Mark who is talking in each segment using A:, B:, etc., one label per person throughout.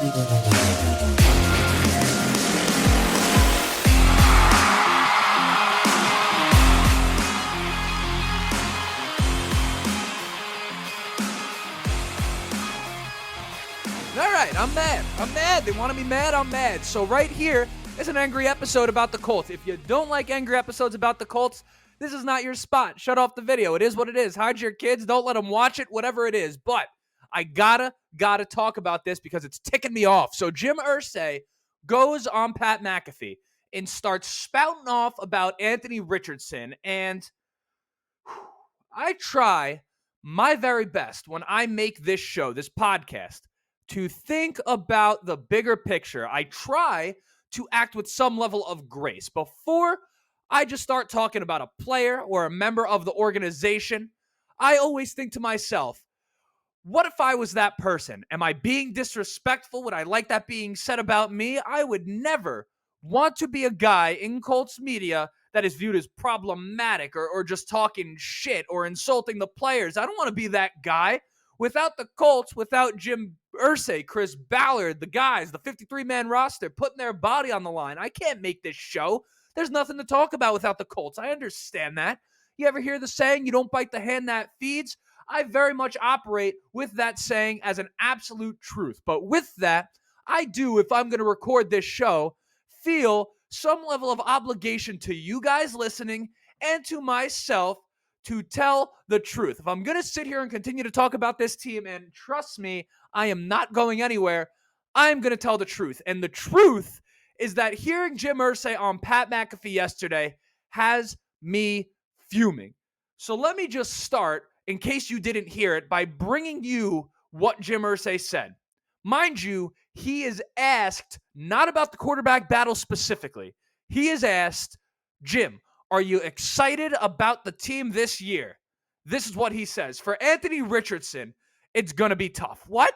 A: Alright, I'm mad. They want to be mad, I'm mad. So right here is an angry episode about the Colts. If you don't like angry episodes about the Colts, this is not your spot. Shut off the video. It is what it is. Hide your kids. Don't let them watch it, whatever it is. But I gotta talk about this because it's ticking me off. So Jim Irsay goes on Pat McAfee and starts spouting off about Anthony Richardson. And I try my very best when I make this show, this podcast, to think about the bigger picture. I try to act with some level of grace before I just start talking about a player or a member of the organization. I always think to myself, what if I was that person? Am I being disrespectful? Would I like that being said about me? I would never want to be a guy in Colts media that is viewed as problematic or just talking shit or insulting the players. I don't want to be that guy. Without the Colts, without Jim Irsay, Chris Ballard, the guys, the 53-man roster putting their body on the line, I can't make this show. There's nothing to talk about without the Colts. I understand that. You ever hear the saying, you don't bite the hand that feeds? I very much operate with that saying as an absolute truth. But with that, I do, if I'm going to record this show, feel some level of obligation to you guys listening and to myself to tell the truth. If I'm going to sit here and continue to talk about this team, and trust me, I am not going anywhere, I'm going to tell the truth. And the truth is that hearing Jim Irsay on Pat McAfee yesterday has me fuming. So let me just start, in case you didn't hear it, by bringing you what Jim Irsay said. Mind you, he is asked not about the quarterback battle specifically. He is asked, Jim, are you excited about the team this year? This is what he says. For Anthony Richardson, it's going to be tough. What?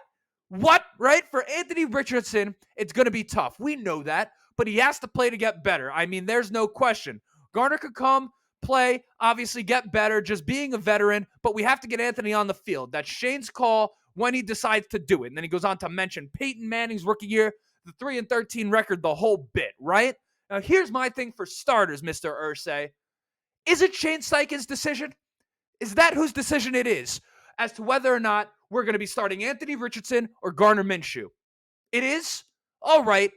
A: Right? For Anthony Richardson, it's going to be tough. We know that, but he has to play to get better. I mean, there's no question. Garner could come, play, obviously get better, just being a veteran, but we have to get Anthony on the field. That's Shane's call when he decides to do it. And then he goes on to mention Peyton Manning's rookie year, the 3-13 record, the whole bit, right? Now, here's my thing for starters, Mr. Irsay. Is it Shane Steichen's decision? Is that whose decision it is as to whether or not we're going to be starting Anthony Richardson or Gardner Minshew? It is? All right.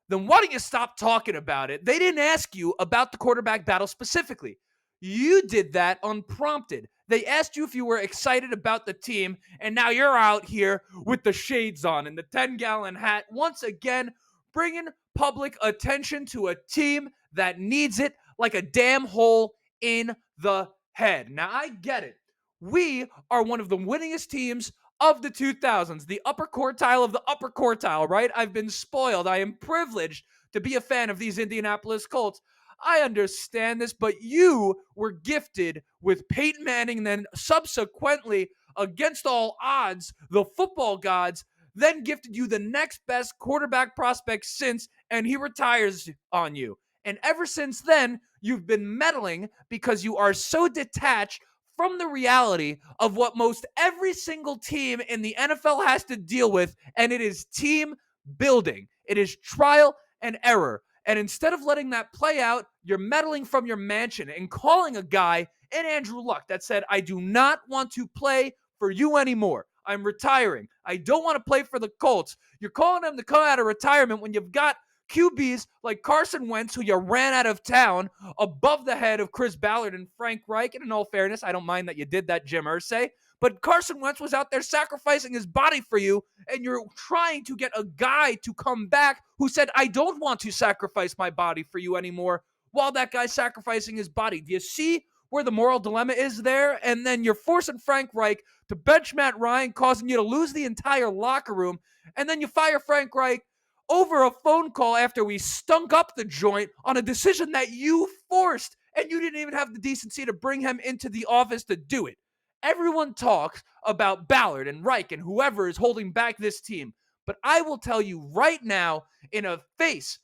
A: Then why don't you stop talking about it? They didn't ask you about the quarterback battle specifically. You did that unprompted. They asked you if you were excited about the team, and now you're out here with the shades on and the 10-gallon hat, once again bringing public attention to a team that needs it like a damn hole in the head. Now, I get it. We are one of the winningest teams of the 2000s, the upper quartile of the upper quartile, right? I've been spoiled. I am privileged to be a fan of these Indianapolis Colts. I understand this, but you were gifted with Peyton Manning, and then subsequently, against all odds, the football gods then gifted you the next best quarterback prospect since, and he retires on you. And ever since then, you've been meddling because you are so detached from the reality of what most every single team in the NFL has to deal with, and it is team building. It is trial and error. And instead of letting that play out, you're meddling from your mansion and calling a guy in Andrew Luck that said, I do not want to play for you anymore. I'm retiring. I don't want to play for the Colts. You're calling him to come out of retirement when you've got QBs like Carson Wentz, who you ran out of town, above the head of Chris Ballard and Frank Reich. And in all fairness, I don't mind that you did that, Jim Irsay. But Carson Wentz was out there sacrificing his body for you, and you're trying to get a guy to come back who said, I don't want to sacrifice my body for you anymore, while that guy's sacrificing his body. Do you see where the moral dilemma is there? And then you're forcing Frank Reich to bench Matt Ryan, causing you to lose the entire locker room, and then you fire Frank Reich over a phone call after we stunk up the joint on a decision that you forced, and you didn't even have the decency to bring him into the office to do it. Everyone talks about Ballard and Reich and whoever is holding back this team. But I will tell you right now, in the face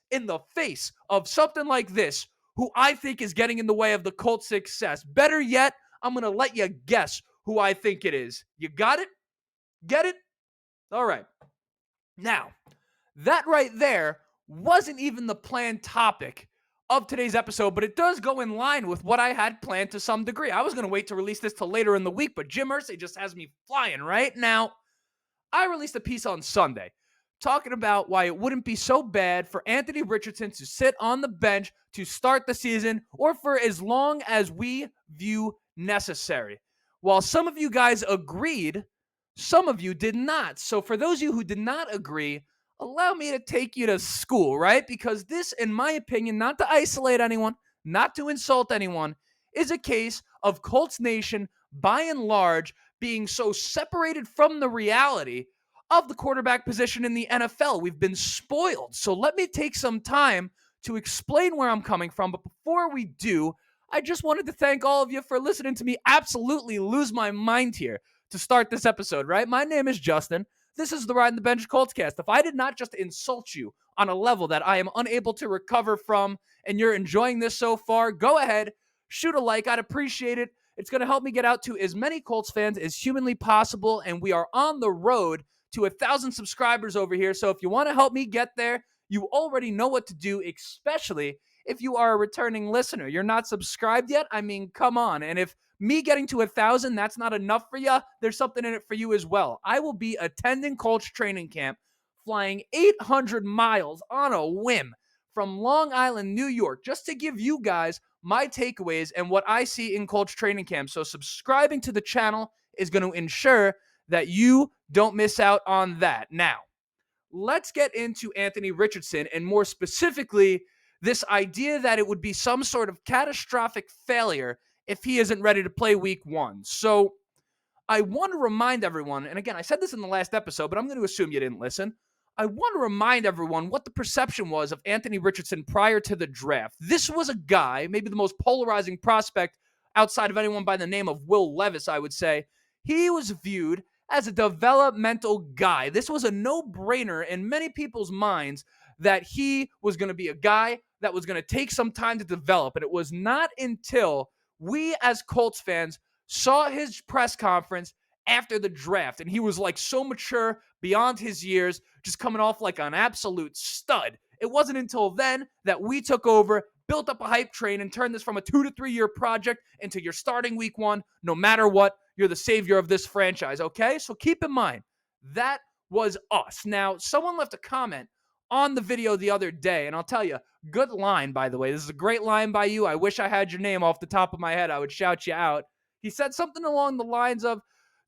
A: of something like this, who I think is getting in the way of the Colts' success. Better yet, I'm going to let you guess who I think it is. You got it? Get it? All right. Now, That right there wasn't even the planned topic of today's episode, but it does go in line with what I had planned to some degree. I was going to wait to release this till later in the week, but Jim Irsay just has me flying right now. I released a piece on Sunday talking about why it wouldn't be so bad for Anthony Richardson to sit on the bench to start the season or for as long as we view necessary. While some of you guys agreed, some of you did not. So for those of you who did not agree, allow me to take you to school, right? Because this, in my opinion, not to isolate anyone, not to insult anyone, is a case of Colts Nation, by and large, being so separated from the reality of the quarterback position in the NFL. We've been spoiled. So let me take some time to explain where I'm coming from. But before we do, I just wanted to thank all of you for listening to me absolutely lose my mind here to start this episode, right? My name is Justin. This is the Ride in the Bench Colts cast. If I did not just insult you on a level that I am unable to recover from and you're enjoying this so far, go ahead, shoot a like. I'd appreciate it. It's going to help me get out to as many Colts fans as humanly possible, and we are on the road to 1,000 subscribers over here. So if you want to help me get there, you already know what to do, especially if you are a returning listener. You're not subscribed yet? I mean, come on. And if me getting to 1,000, that's not enough for you, there's something in it for you as well. I will be attending Colts training camp, flying 800 miles on a whim from Long Island, New York, just to give you guys my takeaways and what I see in Colts training camp. So subscribing to the channel is going to ensure that you don't miss out on that. Now, let's get into Anthony Richardson, and more specifically, this idea that it would be some sort of catastrophic failure if he isn't ready to play week one. So I want to remind everyone, and again, I said this in the last episode, but I'm going to assume you didn't listen. I want to remind everyone what the perception was of Anthony Richardson prior to the draft. This was a guy, maybe the most polarizing prospect outside of anyone by the name of Will Levis, I would say. He was viewed as a developmental guy. This was a no-brainer in many people's minds that he was going to be a guy that was going to take some time to develop. And it was not until we as Colts fans saw his press conference after the draft, and he was like so mature, beyond his years, just coming off like an absolute stud. It wasn't until then that we took over, built up a hype train, and turned this from a 2 to 3 year project into your starting week one. No matter what, you're the savior of this franchise, okay? So keep in mind, that was us. Now, someone left a comment on the video the other day, and I'll tell you, good line, by the way. This is a great line by you. I wish I had your name off the top of my head. I would shout you out. He said something along the lines of,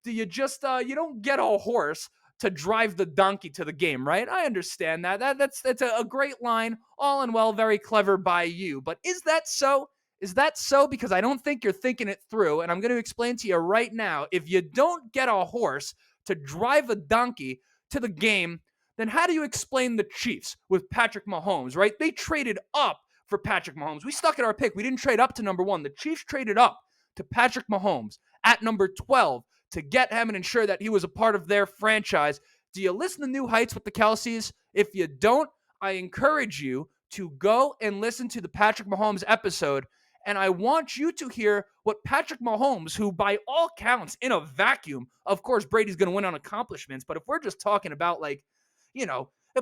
A: do you just, you don't get a horse to drive the donkey to the game, right? I understand that. That's a great line, all in well, very clever by you. But is that so? Is that so? Because I don't think you're thinking it through, and I'm going to explain to you right now. If you don't get a horse to drive a donkey to the game, then how do you explain the Chiefs with Patrick Mahomes, right? They traded up for Patrick Mahomes. We stuck at our pick. We didn't trade up to number 1. The Chiefs traded up to Patrick Mahomes at number 12 to get him and ensure that he was a part of their franchise. Do you listen to New Heights with the Kelceys? If you don't, I encourage you to go and listen to the Patrick Mahomes episode. And I want you to hear what Patrick Mahomes, who by all counts, in a vacuum, of course, Brady's going to win on accomplishments. But if we're just talking about, like,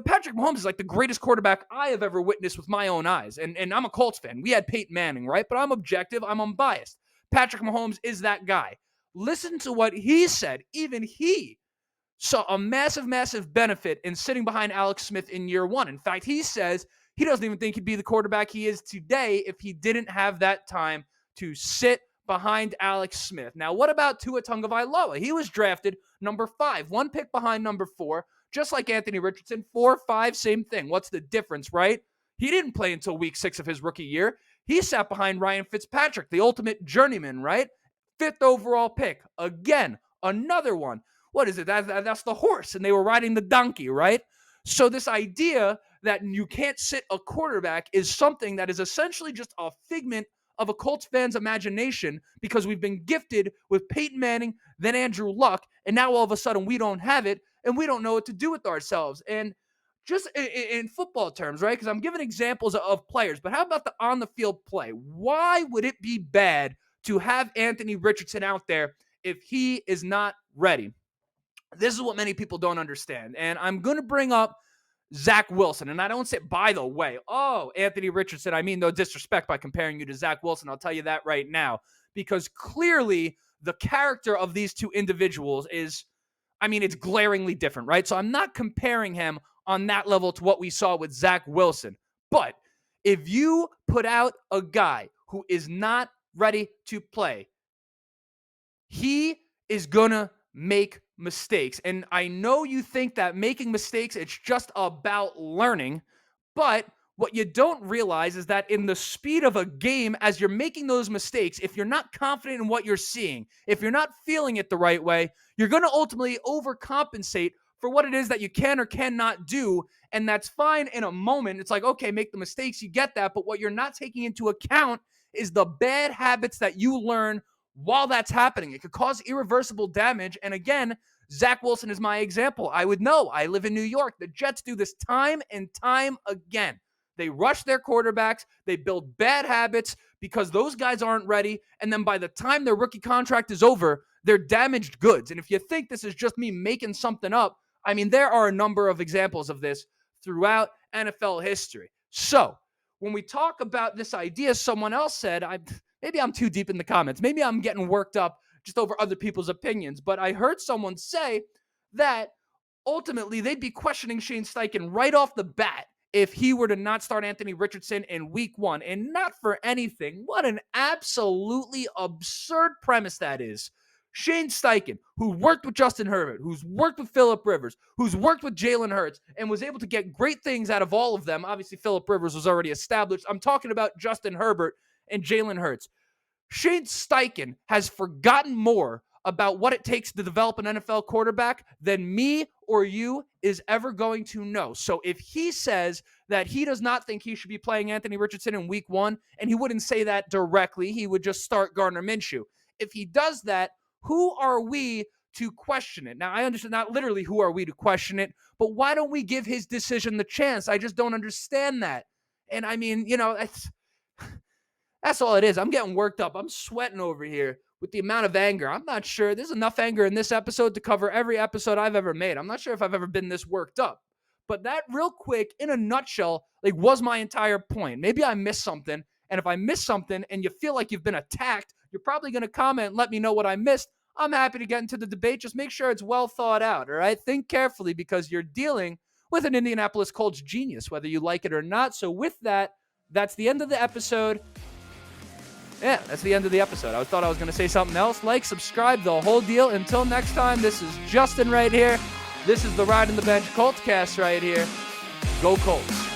A: Patrick Mahomes is like the greatest quarterback I have ever witnessed with my own eyes. And I'm a Colts fan. We had Peyton Manning, right? But I'm objective. I'm unbiased. Patrick Mahomes is that guy. Listen to what he said. Even he saw a massive, massive benefit in sitting behind Alex Smith in year one. In fact, he says he doesn't even think he'd be the quarterback he is today if he didn't have that time to sit behind Alex Smith. Now, what about Tua Tagovailoa? He was drafted number 5, 1 pick behind number 4, just like Anthony Richardson. 4, 5, same thing. What's the difference, right? He didn't play until week 6 of his rookie year. He sat behind Ryan Fitzpatrick, the ultimate journeyman, right? 5th overall pick. Again, another one. What is it? That's the horse, and they were riding the donkey, right? So this idea that you can't sit a quarterback is something that is essentially just a figment of a Colts fan's imagination, because we've been gifted with Peyton Manning, then Andrew Luck, and now all of a sudden we don't have it, and we don't know what to do with ourselves. And just in football terms, right? Because I'm giving examples of players, but how about the on-the-field play? Why would it be bad to have Anthony Richardson out there if he is not ready? This is what many people don't understand. And I'm going to bring up Zach Wilson. And I don't say, by the way, oh, Anthony Richardson, I mean no disrespect by comparing you to Zach Wilson. I'll tell you that right now, because clearly the character of these two individuals is, I mean, it's glaringly different, right? So I'm not comparing him on that level to what we saw with Zach Wilson. But if you put out a guy who is not ready to play, he is going to make mistakes. And I know you think that making mistakes, it's just about learning. But what you don't realize is that in the speed of a game, as you're making those mistakes, if you're not confident in what you're seeing, if you're not feeling it the right way, you're going to ultimately overcompensate for what it is that you can or cannot do. And that's fine in a moment. It's like, okay, make the mistakes, you get that. But what you're not taking into account is the bad habits that you learn while that's happening. It could cause irreversible damage. And again, Zach Wilson is my example. I would know. I live in New York. The Jets do this time and time again. They rush their quarterbacks. They build bad habits because those guys aren't ready. And then by the time their rookie contract is over, they're damaged goods. And if you think this is just me making something up, I mean, there are a number of examples of this throughout NFL history. So when we talk about this idea, someone else said, maybe I'm too deep in the comments. Maybe I'm getting worked up just over other people's opinions. But I heard someone say that ultimately they'd be questioning Shane Steichen right off the bat if he were to not start Anthony Richardson in week 1. And not for anything. What an absolutely absurd premise that is. Shane Steichen, who worked with Justin Herbert, who's worked with Phillip Rivers, who's worked with Jalen Hurts, and was able to get great things out of all of them. Obviously, Phillip Rivers was already established. I'm talking about Justin Herbert and Jalen Hurts. Shane Steichen has forgotten more about what it takes to develop an NFL quarterback than me or you is ever going to know. So if he says that he does not think he should be playing Anthony Richardson in week 1, and he wouldn't say that directly, he would just start Gardner Minshew. If he does that, who are we to question it? Now, I understand not literally who are we to question it, but why don't we give his decision the chance? I just don't understand that. And I mean, that's all it is. I'm getting worked up. I'm sweating over here with the amount of anger. I'm not sure. There's enough anger in this episode to cover every episode I've ever made. I'm not sure if I've ever been this worked up. But that real quick, in a nutshell, was my entire point. Maybe I missed something. And if I missed something and you feel like you've been attacked, you're probably going to comment and let me know what I missed. I'm happy to get into the debate. Just make sure it's well thought out, all right? Think carefully because you're dealing with an Indianapolis Colts genius, whether you like it or not. So with that, that's the end of the episode. Yeah, that's the end of the episode. I thought I was going to say something else. Like, subscribe, the whole deal. Until next time, this is Justin right here. This is the Ride in the Bench Colts cast right here. Go Colts.